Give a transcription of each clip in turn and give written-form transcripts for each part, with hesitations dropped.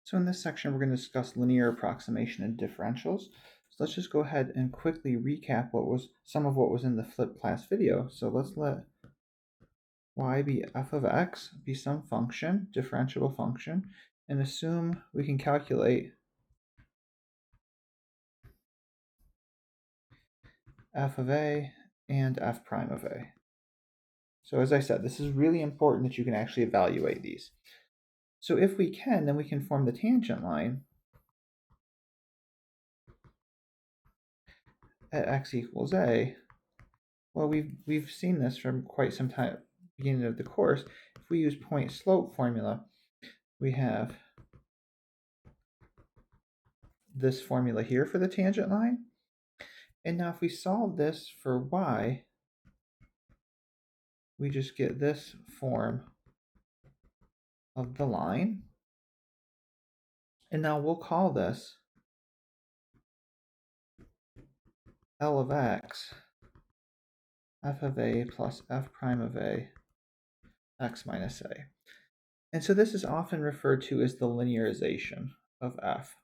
So in this section, we're going to discuss linear approximation and differentials. So let's just go ahead and quickly recap some of what was in the flipped class video. So let's let y be f of x, be some function, differentiable function, and assume we can calculate f of a and f prime of a. So as I said, this is really important that you can actually evaluate these. So if we can, then we can form the tangent line at x equals a. Well, we've seen this from quite some time, beginning of the course. If we use point slope formula, we have this formula here for the tangent line. And now if we solve this for y, we just get this form of the line. And now we'll call this L of x, f of a plus f prime of a, x minus a. And so this is often referred to as the linearization of f.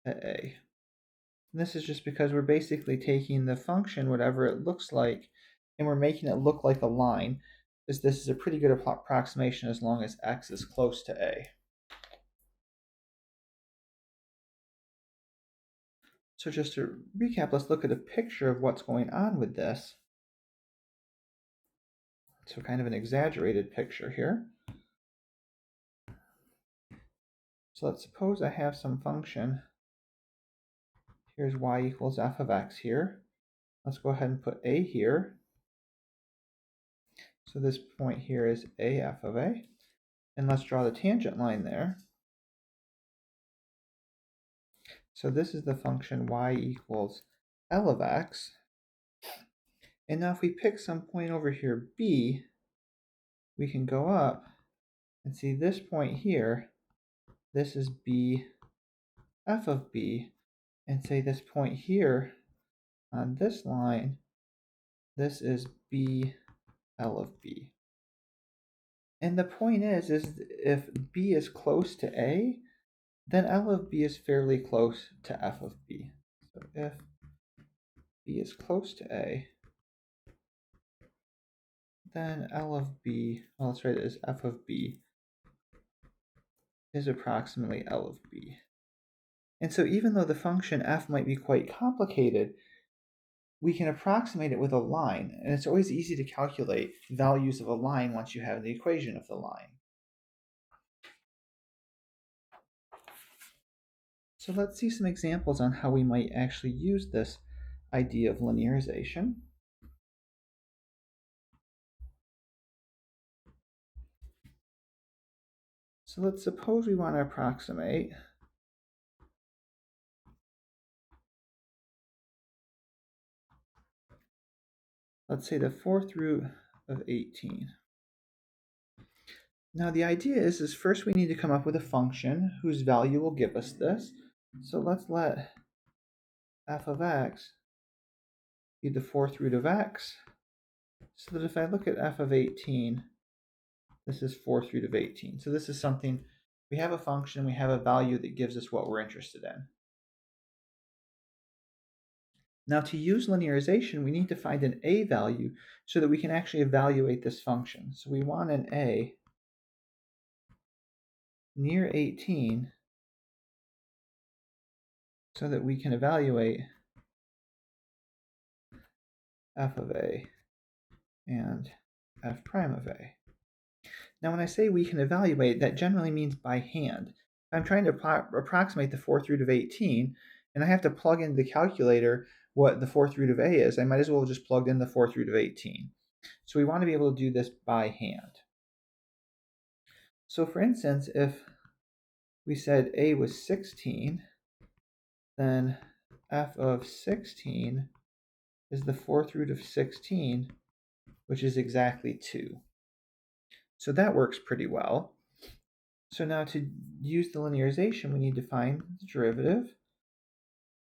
At a. And this is just because we're basically taking the function, whatever it looks like, and we're making it look like a line, as this is a pretty good approximation as long as x is close to a. So just to recap, let's look at a picture of what's going on with this. So kind of an exaggerated picture here. So let's suppose I have some function. Here's y equals f of x here. Let's go ahead and put a here. So this point here is a f of a. And let's draw the tangent line there. So this is the function y equals L of x. And now if we pick some point over here, b, we can go up and see this point here, this is b f of b, and say this point here on this line, this is b L of b. And the point is if b is close to a, then L of b is fairly close to f of b. So if b is close to a, then L of b, well, let's write it as f of b, is approximately L of b. And so even though the function f might be quite complicated, we can approximate it with a line, and it's always easy to calculate values of a line once you have the equation of the line. So let's see some examples on how we might actually use this idea of linearization. So let's suppose we want to approximate let's say the fourth root of 18. Now the idea is first we need to come up with a function whose value will give us this. So let's let f of x be the fourth root of x, so that if I look at f of 18, this is fourth root of 18. So this is something, we have a function, we have a value that gives us what we're interested in. Now to use linearization, we need to find an a value so that we can actually evaluate this function. So we want an a near 18 so that we can evaluate f of a and f prime of a. Now when I say we can evaluate, that generally means by hand. If I'm trying to approximate the fourth root of 18, and I have to plug into the calculator what the fourth root of a is, I might as well have just plugged in the fourth root of 18. So we want to be able to do this by hand. So for instance, if we said a was 16, then f of 16 is the fourth root of 16, which is exactly 2. So that works pretty well. So now to use the linearization, we need to find the derivative.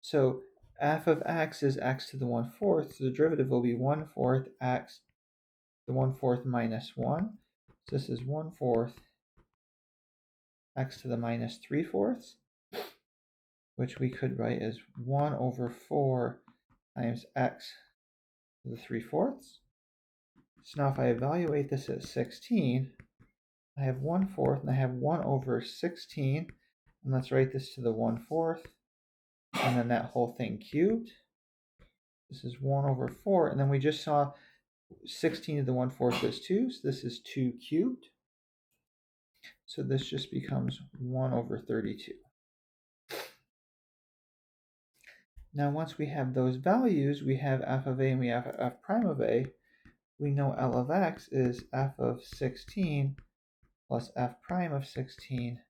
So f of x is x to the 1/4, so the derivative will be 1/4 x to the 1/4 minus 1. So this is 1/4 x to the minus 3/4, which we could write as 1/4 times x to the 3/4. So now if I evaluate this at 16, I have 1/4 and I have 1/16. And let's write this to the 1/4. And then that whole thing cubed. This is 1/4. And then we just saw 16 to the 1/4 is 2. So this is 2 cubed. So this just becomes 1/32. Now once we have those values, we have f of a and we have f prime of a. We know L of x is f of 16 plus f prime of 16,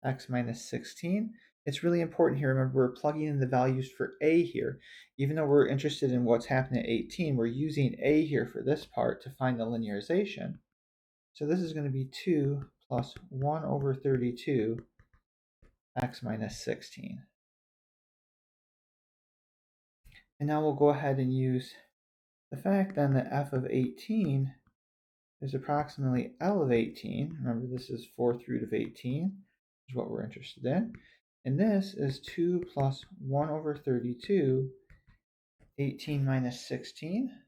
x minus 16. It's really important here. Remember, we're plugging in the values for a here. Even though we're interested in what's happening at 18, we're using a here for this part to find the linearization. So this is going to be 2 plus 1/32 x minus 16. And now we'll go ahead and use the fact then that f of 18 is approximately L of 18. Remember, this is 4th root of 18, is what we're interested in. And this is 2 plus 1/32, 18 minus 16.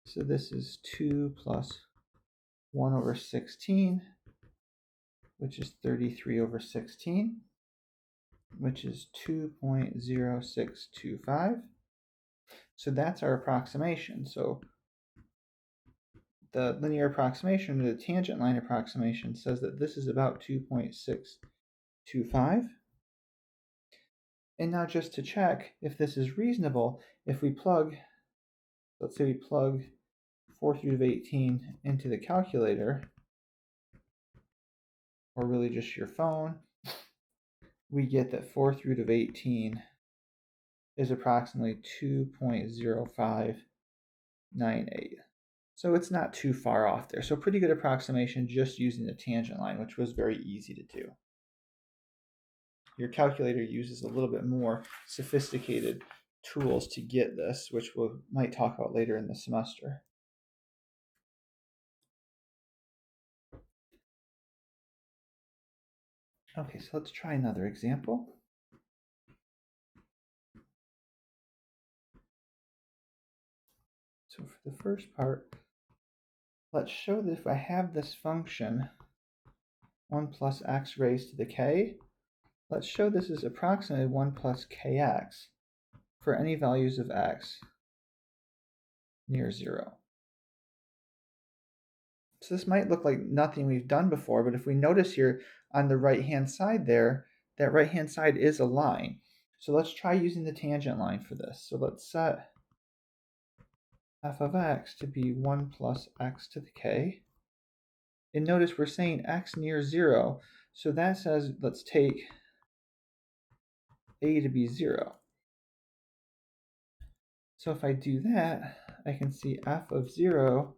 So this is 2 plus 1/16, which is 33/16, which is 2.0625. So that's our approximation. So the linear approximation, or the tangent line approximation, says that this is about 2.625. And now just to check if this is reasonable, if we plug, let's say we plug 4th root of 18 into the calculator, or really just your phone, we get that 4th root of 18 is approximately 2.0598. So it's not too far off there. So pretty good approximation just using the tangent line, which was very easy to do. Your calculator uses a little bit more sophisticated tools to get this, which we might talk about later in the semester. Okay, so let's try another example. So for the first part, let's show that if I have this function 1 plus x raised to the k, let's show this is approximately 1 plus kx for any values of x near 0. So this might look like nothing we've done before, but if we notice here on the right-hand side there, that right-hand side is a line. So let's try using the tangent line for this. So let's set f of x to be 1 plus x to the k. And notice we're saying x near 0, so that says let's take a to be 0. So if I do that, I can see f of 0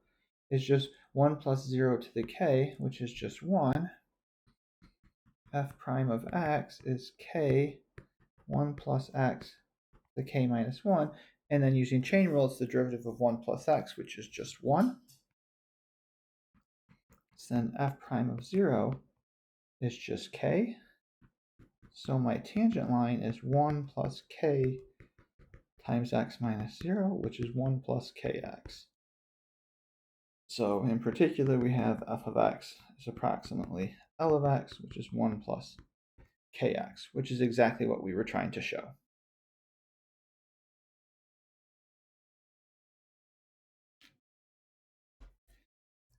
is just 1 plus 0 to the k, which is just 1. F prime of x is k, 1 plus x to the k minus 1. And then using chain rule, it's the derivative of 1 plus x, which is just 1. So then f prime of 0 is just k. So my tangent line is 1 plus k times x minus 0, which is 1 plus kx. So in particular, we have f of x is approximately L of x, which is 1 plus kx, which is exactly what we were trying to show.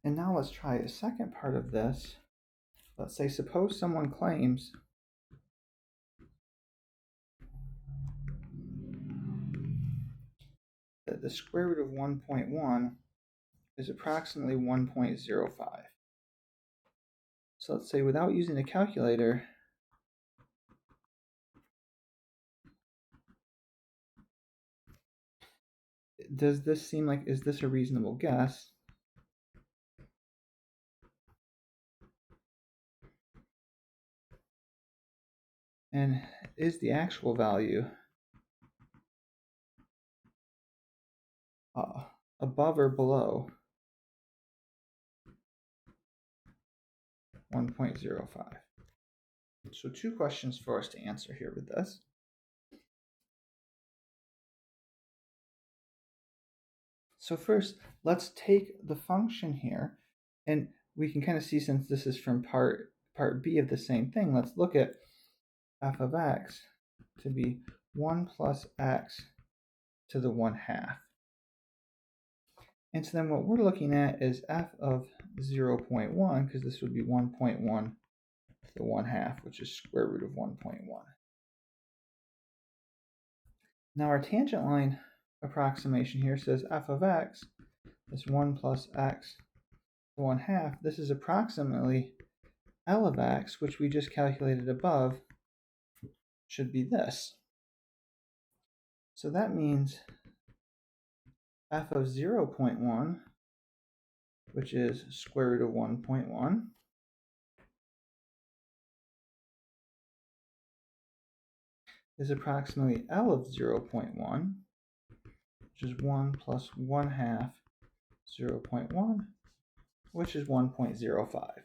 And now let's try a second part of this. Let's say, suppose someone claims that the square root of 1.1 is approximately 1.05. So let's say, without using a calculator, does this seem like, is this a reasonable guess? And is the actual value above or below 1.05. So 2 questions for us to answer here with this. So first, let's take the function here, and we can kind of see, since this is from part B of the same thing, let's look at f of x to be 1 plus x to the 1/2. And so then what we're looking at is f of 0.1, because this would be 1.1 to the 1/2, which is square root of 1.1. Now our tangent line approximation here says f of x is 1 plus x to 1/2. This is approximately L of x, which we just calculated above, should be this. So that means f of 0.1, which is square root of 1.1, is approximately L of 0.1, which is 1 plus 1/2 0.1, which is 1.05.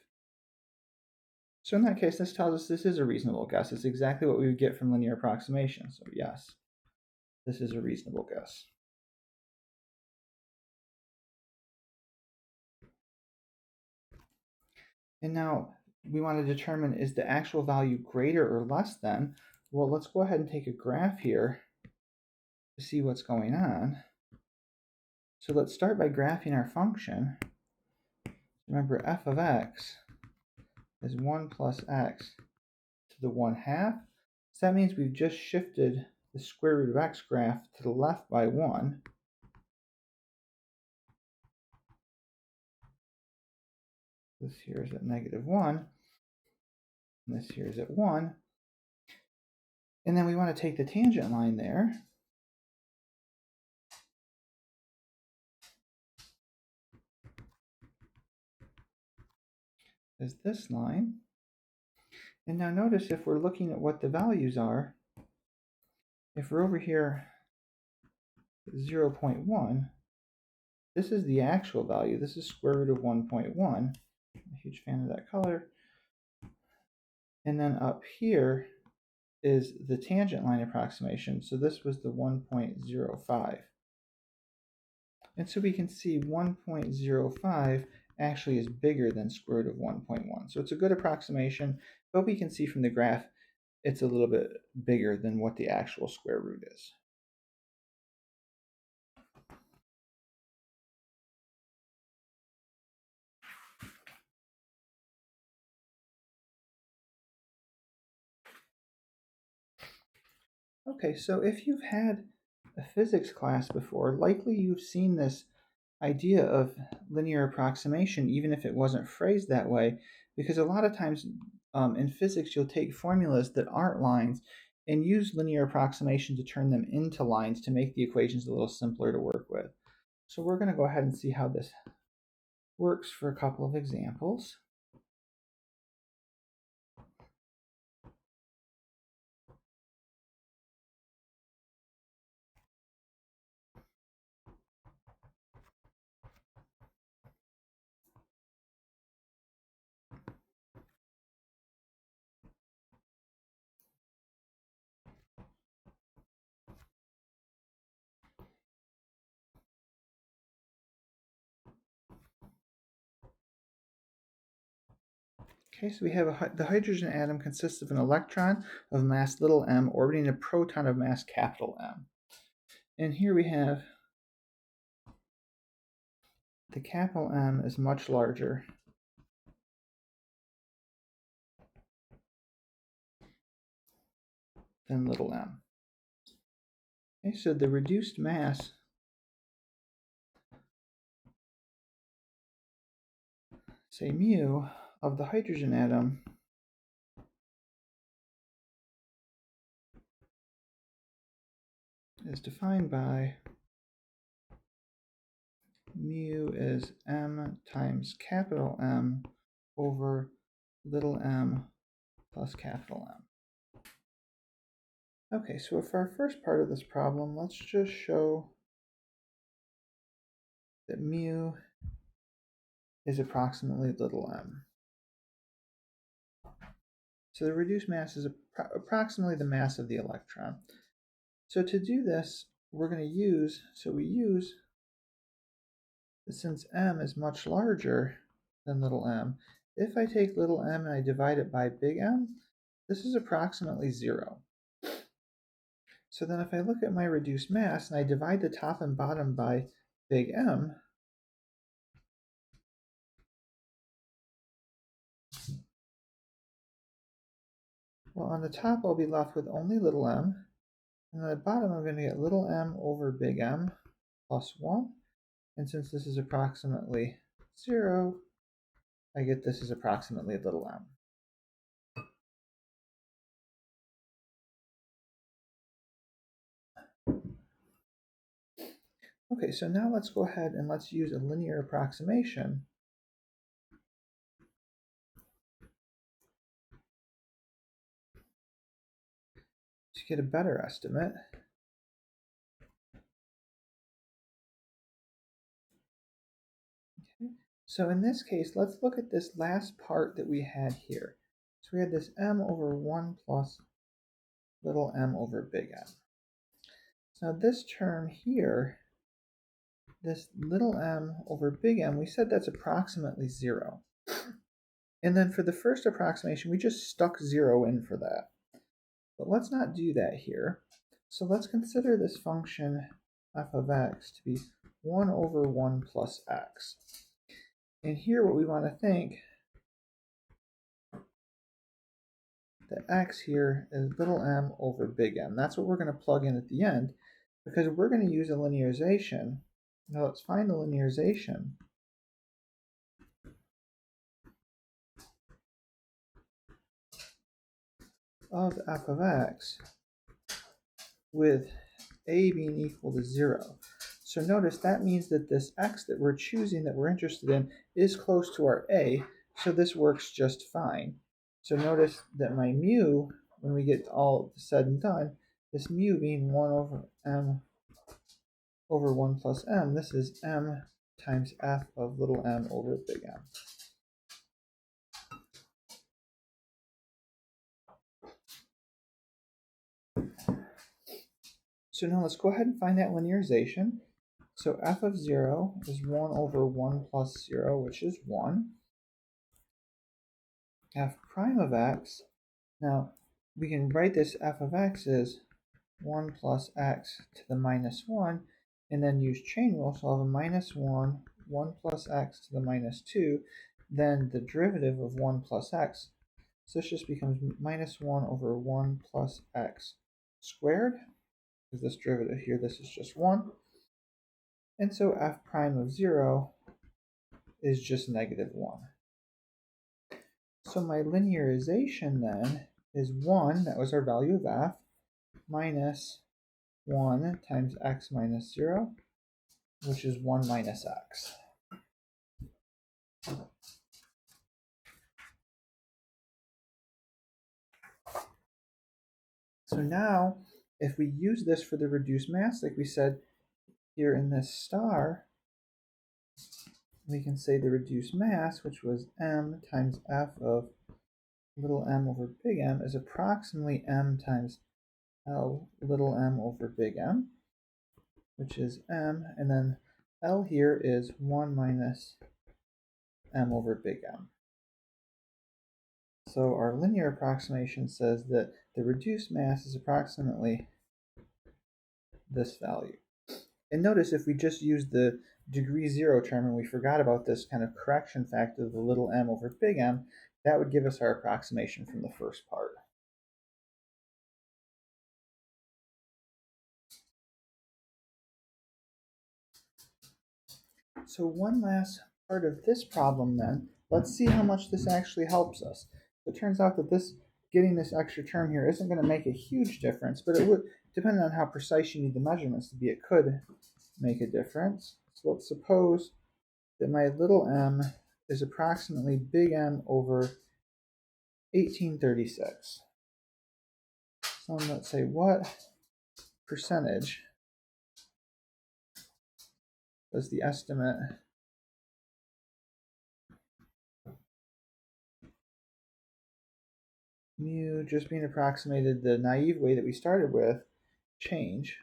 So in that case, this tells us this is a reasonable guess. It's exactly what we would get from linear approximation. So yes, this is a reasonable guess. And now we want to determine, is the actual value greater or less than? Well, let's go ahead and take a graph here to see what's going on. So let's start by graphing our function. Remember, f of x is 1 plus x to the 1/2. So that means we've just shifted the square root of x graph to the left by 1. This here is at -1, and this here is at 1. And then we want to take the tangent line there. Is this line. And now notice, if we're looking at what the values are, if we're over here at 0.1, this is the actual value. This is square root of 1.1. I'm a huge fan of that color. And then up here is the tangent line approximation. So this was the 1.05. And so we can see 1.05 actually is bigger than square root of 1.1. So it's a good approximation, but we can see from the graph it's a little bit bigger than what the actual square root is. Okay, so if you've had a physics class before, likely you've seen this idea of linear approximation, even if it wasn't phrased that way, because a lot of times in physics you'll take formulas that aren't lines and use linear approximation to turn them into lines to make the equations a little simpler to work with. So we're going to go ahead and see how this works for a couple of examples. Okay, so we have the hydrogen atom consists of an electron of mass little m orbiting a proton of mass capital M. And here we have the capital M is much larger than little m. Okay, so the reduced mass say mu of the hydrogen atom is defined by mu is m times capital M over little m plus capital M. Okay, so for our first part of this problem, let's just show that mu is approximately little m. So the reduced mass is approximately the mass of the electron. So to do this, we're going to use, since m is much larger than little m, if I take little m and I divide it by big M, this is approximately 0. So then if I look at my reduced mass and I divide the top and bottom by big M, well, on the top I'll be left with only little m, and on the bottom I'm going to get little m over big M plus 1, and since this is approximately 0, I get this is approximately little m. Okay, so now let's go ahead and let's use a linear approximation to get a better estimate. Okay. So in this case, let's look at this last part that we had here. So we had this m over 1 plus little m over big M. So this term here, this little m over big M, we said that's approximately 0. And then for the first approximation, we just stuck 0 in for that. But let's not do that here. So let's consider this function f of x to be 1 over 1 plus x. And here what we want to think that x here is little m over big M. That's what we're going to plug in at the end because we're going to use a linearization. Now let's find the linearization of f of x with a being equal to 0. So notice that means that this x that we're choosing, that we're interested in, is close to our a, so this works just fine. So notice that my mu, when we get all said and done, this mu being 1 over m over 1 plus m, this is m times f of little m over big M. So now let's go ahead and find that linearization. So f of 0 is 1 over 1 plus 0, which is 1. F prime of x, now we can write this f of x as 1 plus x to the minus 1, and then use chain rule, so I'll have a minus 1, 1 plus x to the minus 2, then the derivative of 1 plus x. So this just becomes minus 1 over 1 plus x squared, because this derivative here, this is just 1. And so f prime of 0 is just negative 1. So my linearization then is 1, that was our value of f, minus 1 times x minus 0, which is 1 minus x. So now, if we use this for the reduced mass, like we said here in this star, we can say the reduced mass, which was m times f of little m over big M, is approximately m times L little m over big M, which is m, and then L here is 1 minus m over big M. So our linear approximation says that the reduced mass is approximately this value. And notice if we just use the degree 0 term and we forgot about this kind of correction factor of the little m over big M, that would give us our approximation from the first part. So one last part of this problem then, let's see how much this actually helps us. It turns out that getting this extra term here isn't going to make a huge difference, but it would, depending on how precise you need the measurements to be, it could make a difference. So let's suppose that my little m is approximately big M over 1836. So let's say what percentage does the estimate mu just being approximated the naive way that we started with change?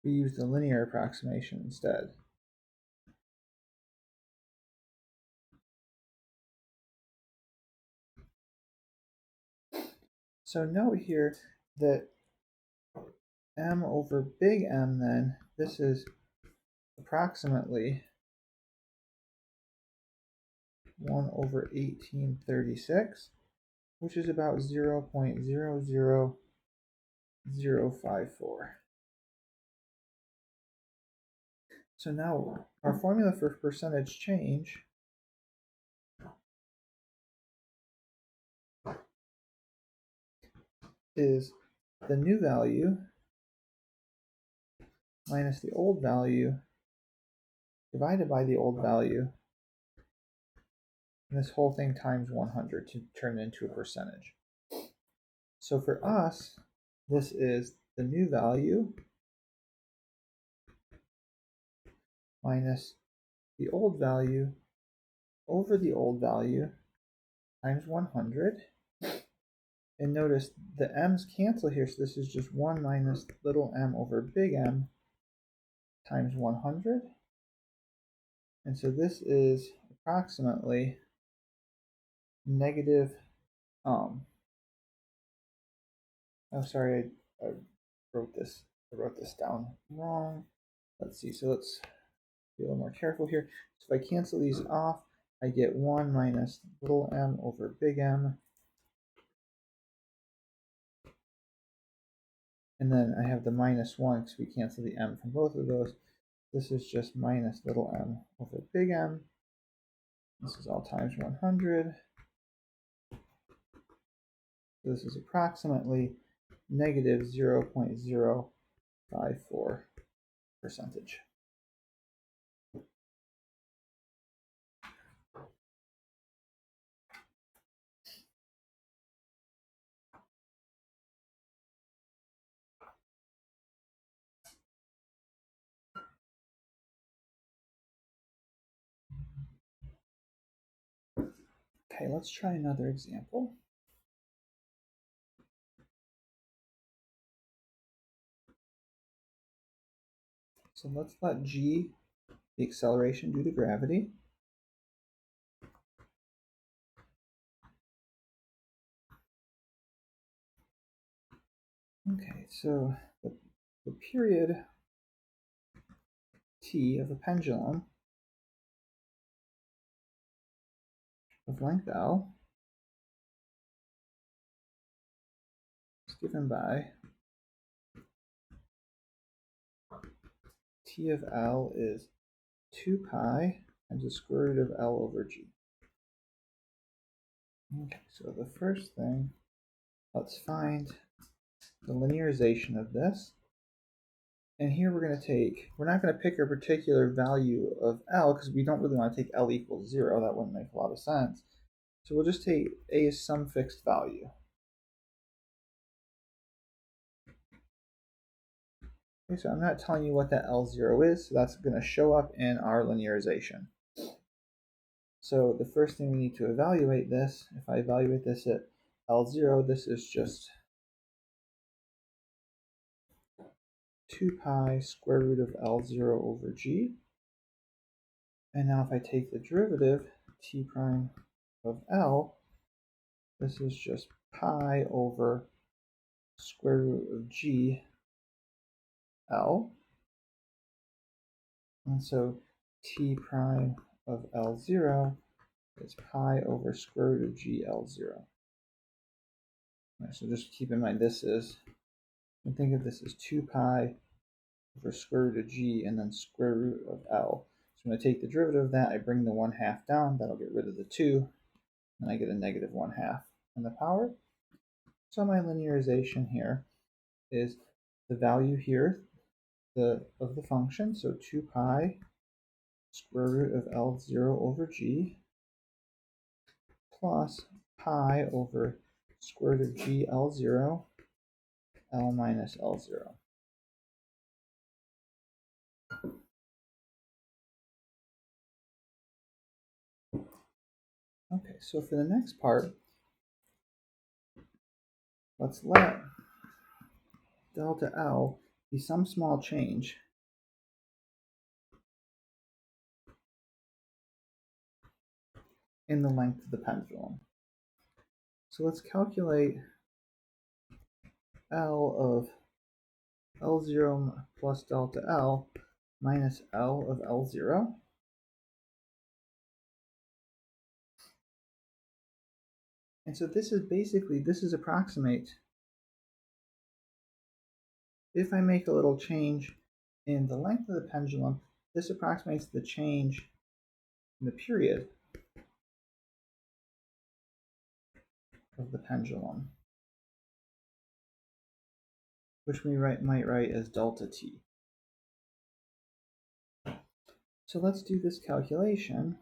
We use the linear approximation instead. So note here that m over big M then, this is approximately 1 over 1836, which is about 0.00054. So now our formula for percentage change is the new value minus the old value divided by the old value, and this whole thing times 100 to turn it into a percentage. So for us, this is the new value minus the old value over the old value times 100. And notice the m's cancel here, so this is just 1 minus little m over big M times 100. And so this is approximately negative, oh sorry, I wrote this down wrong. Let's see, so let's be a little more careful here. So if I cancel these off, I get 1 minus little m over big M. And then I have the minus 1 because we cancel the m from both of those. This is just minus little m over big M. This is all times 100. So this is approximately negative 0.054%. Okay, let's try another example. So let's let g be acceleration due to gravity. Okay, so the period t of a pendulum of length L is given by t of L is 2 pi times the square root of L over g. Okay, so the first thing, let's find the linearization of this. And here we're not going to pick a particular value of L because we don't really want to take L equals 0. That wouldn't make a lot of sense. So we'll just take A as some fixed value. Okay, so I'm not telling you what that L0 is, so that's going to show up in our linearization. So the first thing we need to evaluate this, if I evaluate this at L0, this is just 2 pi square root of L0 over g. And now if I take the derivative, t prime of L, this is just pi over square root of g L. And so t prime of L0 is pi over square root of g L0. Right, so just keep in mind this is, you can think of this as 2 pi over square root of g and then square root of L. So when I take the derivative of that, I bring the 1/2 down, that'll get rid of the 2, and I get a negative 1/2 in the power. So my linearization here is the value here of the function, so 2 pi square root of L0 over g plus pi over square root of g L0 L minus L0. Okay, so for the next part, let's let delta L be some small change in the length of the pendulum. So let's calculate L of L0 plus delta L minus L of L0. And so this is approximate. If I make a little change in the length of the pendulum, this approximates the change in the period of the pendulum, which we might write as delta t. So let's do this calculation.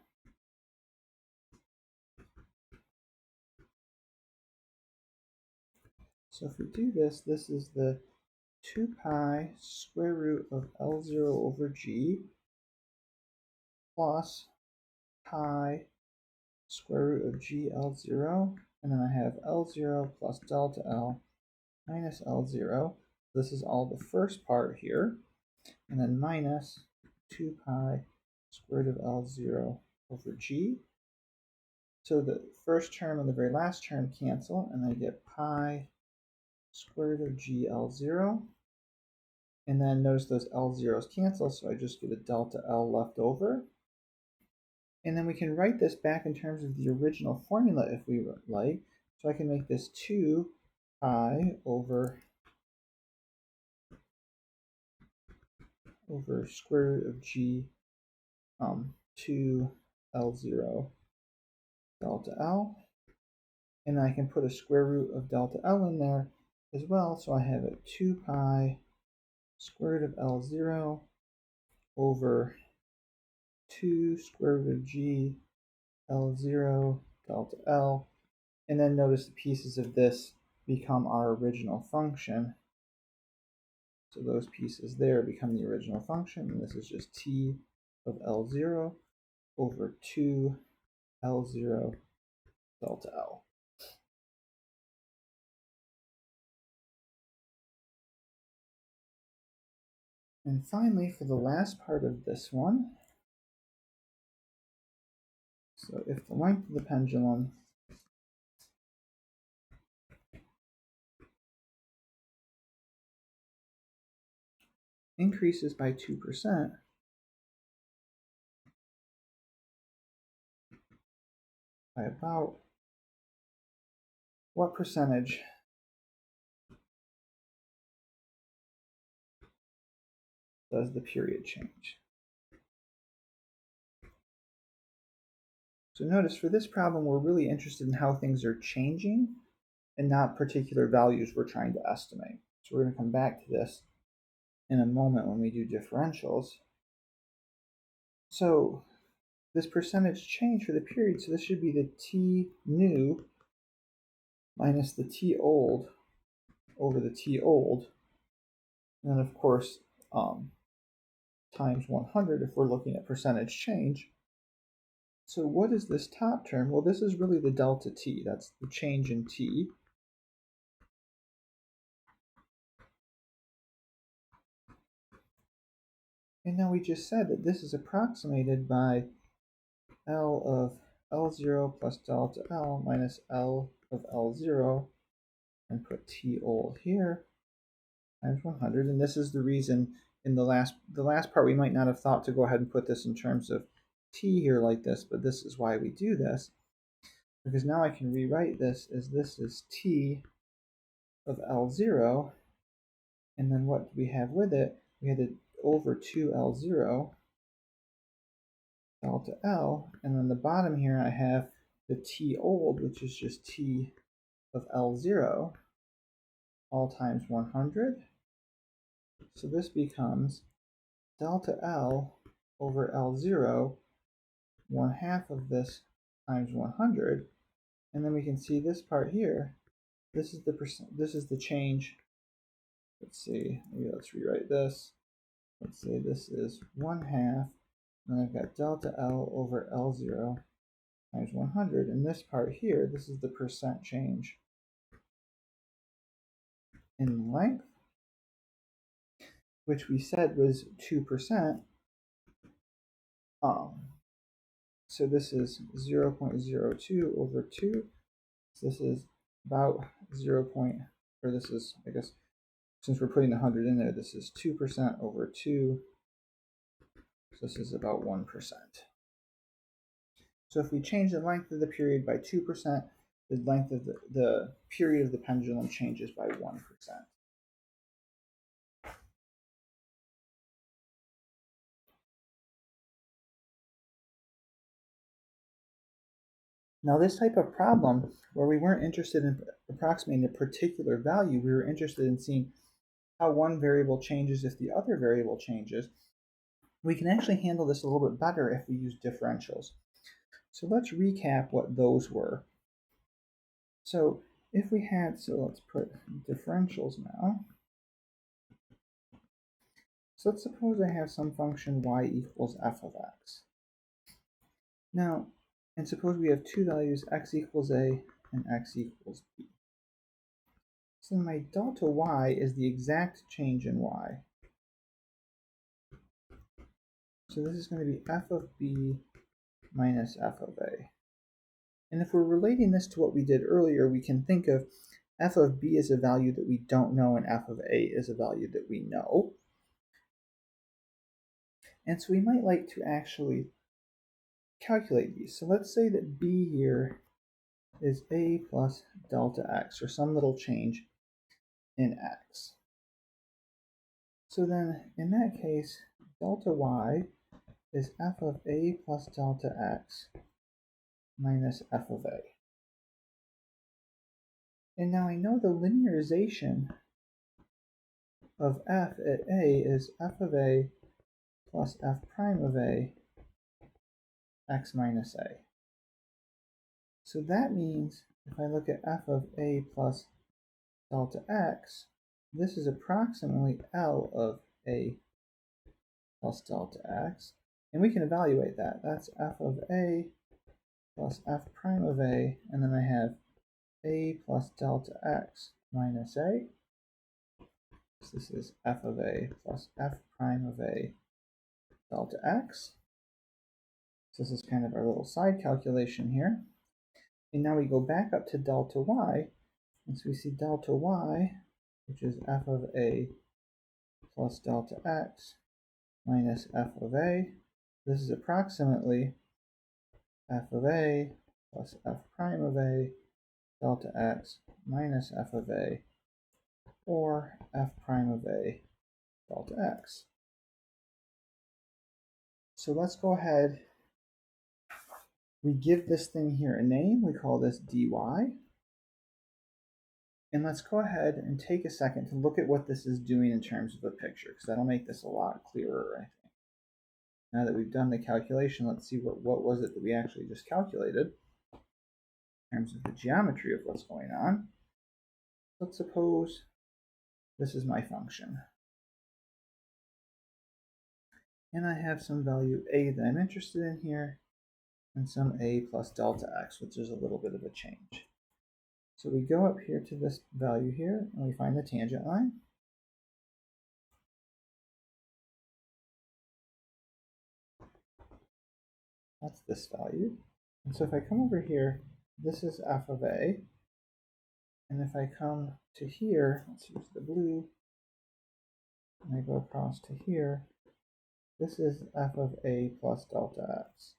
So if we do this, this is the 2 pi square root of L0 over G plus pi square root of G L0, and then I have L0 plus delta L minus L0. This is all the first part here, and then minus 2 pi square root of L0 over G. So the first term and the very last term cancel, and I get pi square root of G L0. And then notice those L0s cancel, so I just get a delta L left over. And then we can write this back in terms of the original formula if we would like. So I can make this 2 pi over square root of G 2 L0 delta L. And then I can put a square root of delta L in there as well. So I have a 2 pi square root of L0 over 2 square root of G L0 delta L. And then notice the pieces of this become our original function. So those pieces there become the original function, and this is just t of L0 over 2 L0 delta L. And finally, for the last part of this one, so if the length of the pendulum increases by 2%, by about what percentage does the period change? So notice for this problem, we're really interested in how things are changing and not particular values we're trying to estimate. So we're going to come back to this in a moment when we do differentials. So this percentage change for the period, so this should be the t new minus the t old over the t old, and then of course times 100 if we're looking at percentage change. So what is this top term? Well, this is really the delta t. That's the change in t. And now we just said that this is approximated by L of L0 plus delta L minus L of L0, and put T old here times 100. And this is the reason in the last part we might not have thought to go ahead and put this in terms of T here like this, but this is why we do this, because now I can rewrite this as this is T of L0, and then what do we have with it? We had it over 2L0 delta L, and then the bottom here I have the T old, which is just T of L0 all times 100. So this becomes delta L over L0, 1/2 of this times 100, and then we can see this part here. This is the change let's see, maybe let's rewrite this. Let's say this is 1/2, and I've got delta L over L0 times 100. And this part here, this is the percent change in length, which we said was 2%. So this is 0.02 over 2. So this is about 0. Or this is, I guess, since we're putting 100 in there, this is 2% over 2. So this is about 1%. So if we change the length of the period by 2%, the length of the period of the pendulum changes by 1%. Now this type of problem, where we weren't interested in approximating a particular value, we were interested in seeing how one variable changes if the other variable changes, we can actually handle this a little bit better if we use differentials. So let's recap what those were. So if we had, so let's put differentials now. So let's suppose I have some function y equals f of x. Now, and suppose we have two values, x equals a and x equals b. So my delta y is the exact change in y. So this is going to be f of b minus f of a. And if we're relating this to what we did earlier, we can think of f of b as a value that we don't know and f of a as a value that we know. And so we might like to actually calculate these. So let's say that b here is a plus delta x, or some little change in x. So then in that case, delta y is f of a plus delta x minus f of a. And now I know the linearization of f at a is f of a plus f prime of a x minus a. So that means if I look at f of a plus delta x, this is approximately L of a plus delta x. And we can evaluate that. That's f of a plus f prime of a, and then I have a plus delta x minus a. So this is f of a plus f prime of a delta x. So this is kind of our little side calculation here. And now we go back up to delta y, and so we see delta y, which is f of a plus delta x minus f of a. This is approximately f of a plus f prime of a delta x minus f of a, or f prime of a delta x. So let's go ahead. We give this thing here a name. We call this dy. And let's go ahead and take a second to look at what this is doing in terms of a picture, because that'll make this a lot clearer, I think. Now that we've done the calculation, let's see what was it that we actually just calculated in terms of the geometry of what's going on. Let's suppose this is my function. And I have some value a that I'm interested in here, and some a plus delta x, which is a little bit of a change. So we go up here to this value here, and we find the tangent line. That's this value. And so if I come over here, this is f of a. And if I come to here, let's use the blue, and I go across to here, this is f of a plus delta x.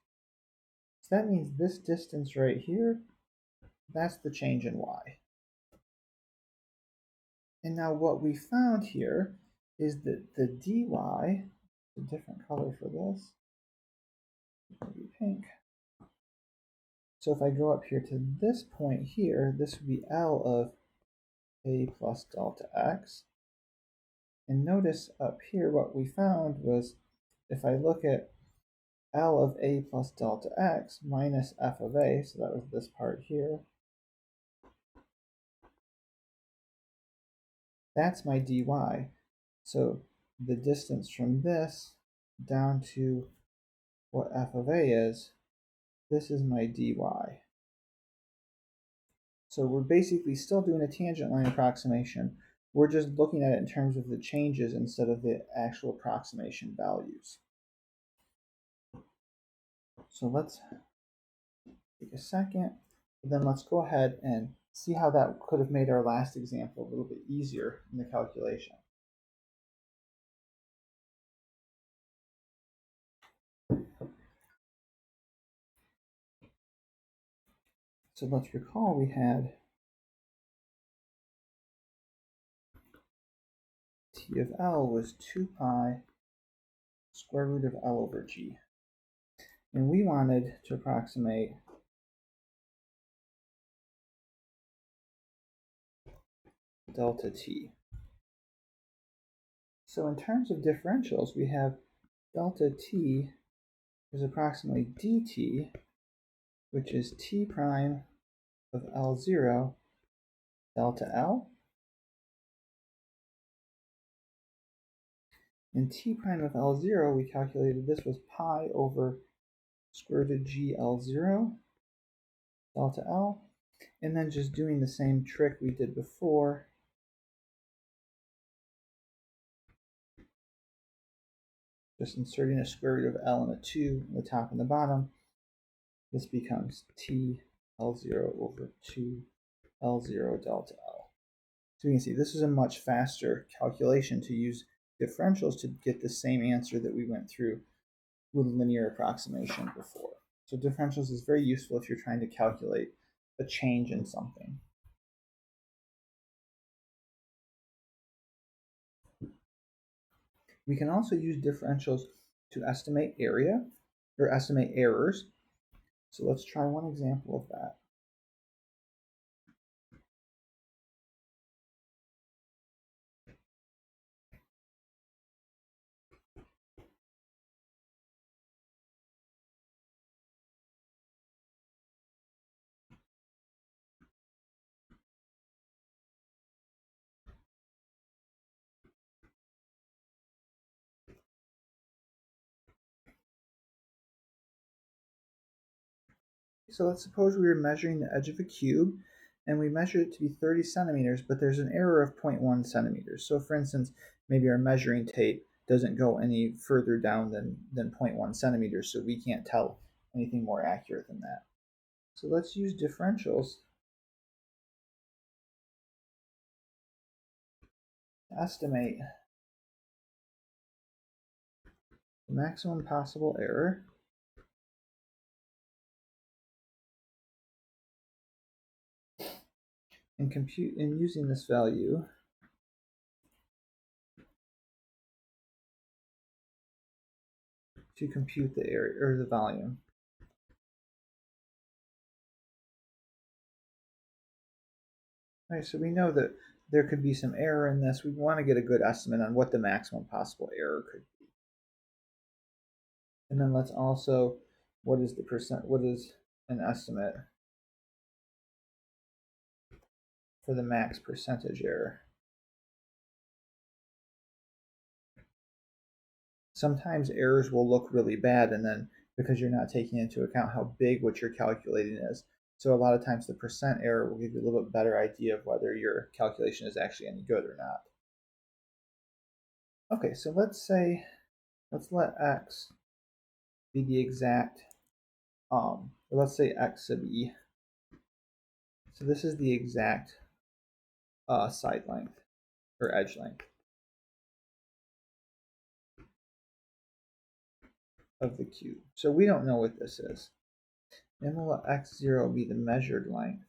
So that means this distance right here, that's the change in y. And now what we found here is that the dy, a different color for this, maybe pink. So if I go up here to this point here, this would be L of a plus delta x. And notice up here what we found was if I look at L of a plus delta x minus f of a, so that was this part here, That's my dy. So the distance from this down to what f of a is, this is my dy. So we're basically still doing a tangent line approximation. We're just looking at it in terms of the changes instead of the actual approximation values. So let's take a second, and then let's go ahead and see how that could have made our last example a little bit easier in the calculation. So let's recall we had t of L was 2 pi square root of L over G. And we wanted to approximate delta t. So in terms of differentials, we have delta t is approximately dt, which is t prime of L0 delta L. And t prime of L0, we calculated this was pi over square root of GL0 delta L. And then just doing the same trick we did before, just inserting a square root of L and a 2 on the top and the bottom, this becomes t L0 over 2 L0 delta L. So you can see this is a much faster calculation to use differentials to get the same answer that we went through with linear approximation before. So differentials is very useful if you're trying to calculate a change in something. We can also use differentials to estimate area or estimate errors. So let's try one example of that. So let's suppose we were measuring the edge of a cube and we measured it to be 30 centimeters, but there's an error of 0.1 centimeters. So for instance, maybe our measuring tape doesn't go any further down than 0.1 centimeters, so we can't tell anything more accurate than that. So let's use differentials to estimate the maximum possible error and using this value to compute the area or the volume. All right, so we know that there could be some error in this. We want to get a good estimate on what the maximum possible error could be. And then let's also, what is an estimate for the max percentage error? Sometimes errors will look really bad, and then because you're not taking into account how big what you're calculating is. So a lot of times the percent error will give you a little bit better idea of whether your calculation is actually any good or not. Okay, so let's let x be the exact, let's say x sub e. So this is the exact side length or edge length of the cube. So we don't know what this is. And we'll let x0 be the measured length,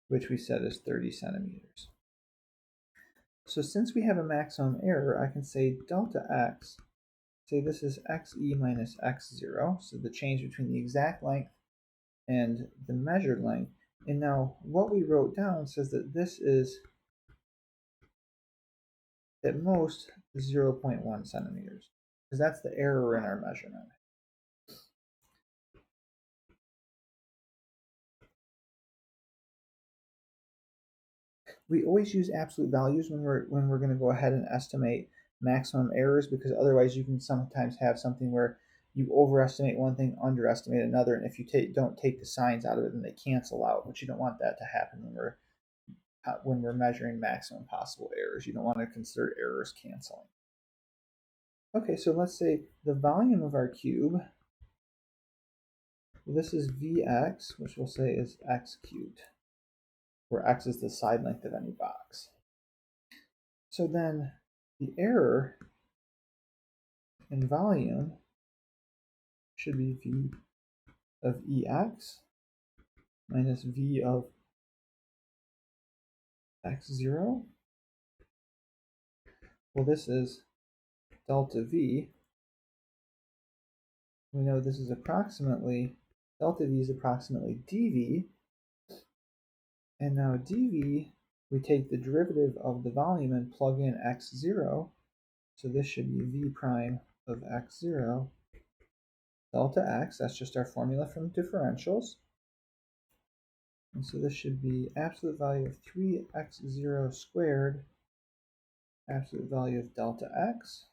which we said is 30 centimeters. So since we have a maximum error, I can say delta x, say this is xe minus x0, so the change between the exact length and the measured length. And now what we wrote down says that this is at most 0.1 centimeters, because that's the error in our measurement. We always use absolute values when we're going to go ahead and estimate maximum errors, because otherwise you can sometimes have something where you overestimate one thing, underestimate another, and if you don't take the signs out of it, then they cancel out. But you don't want that to happen when we're measuring maximum possible errors. You don't want to consider errors canceling. Okay, so let's say the volume of our cube, well, this is Vx, which we'll say is x cubed, where x is the side length of any box. So then the error in volume should be V of Ex minus V of x0. Well, this is delta V. We know this is approximately, delta V is approximately dV. And now dV, we take the derivative of the volume and plug in x0. So this should be V prime of x0 delta x. That's just our formula from differentials. And so this should be absolute value of 3x0 squared, absolute value of delta x.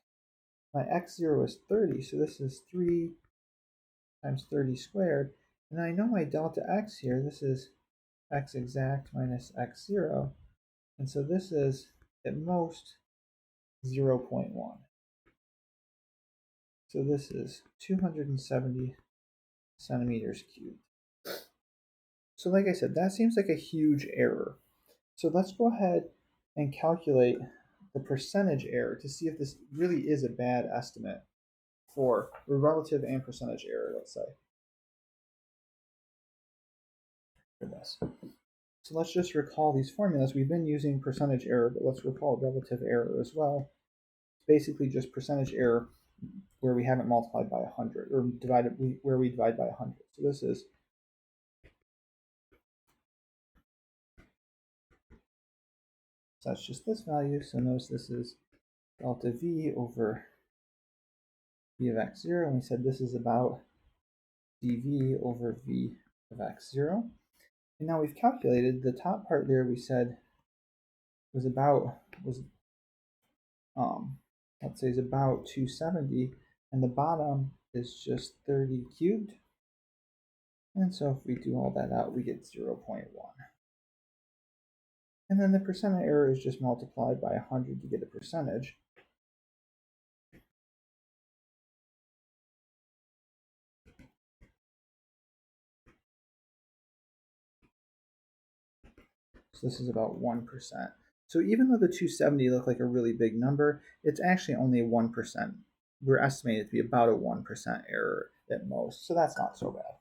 My x0 is 30, so this is 3 times 30 squared. And I know my delta x here, this is x exact minus x0. And so this is, at most, 0.1. So this is 270 centimeters cubed. So like I said, that seems like a huge error. So let's go ahead and calculate the percentage error to see if this really is a bad estimate for a relative and percentage error, let's say, for this. So let's just recall these formulas. We've been using percentage error, but let's recall relative error as well. It's basically just percentage error where we haven't multiplied by 100, or where we divide by 100. So this is so that's just this value. So notice this is delta V over V of x0, and we said this is about dV over V of x0. And now we've calculated the top part there. We said was let's say is about 270, and the bottom is just 30 cubed. And so if we do all that out, we get 0.1. And then the percent of error is just multiplied by 100 to get a percentage. So this is about 1%. So even though the 270 looked like a really big number, it's actually only 1%. We're estimating it to be about a 1% error at most. So that's not so bad.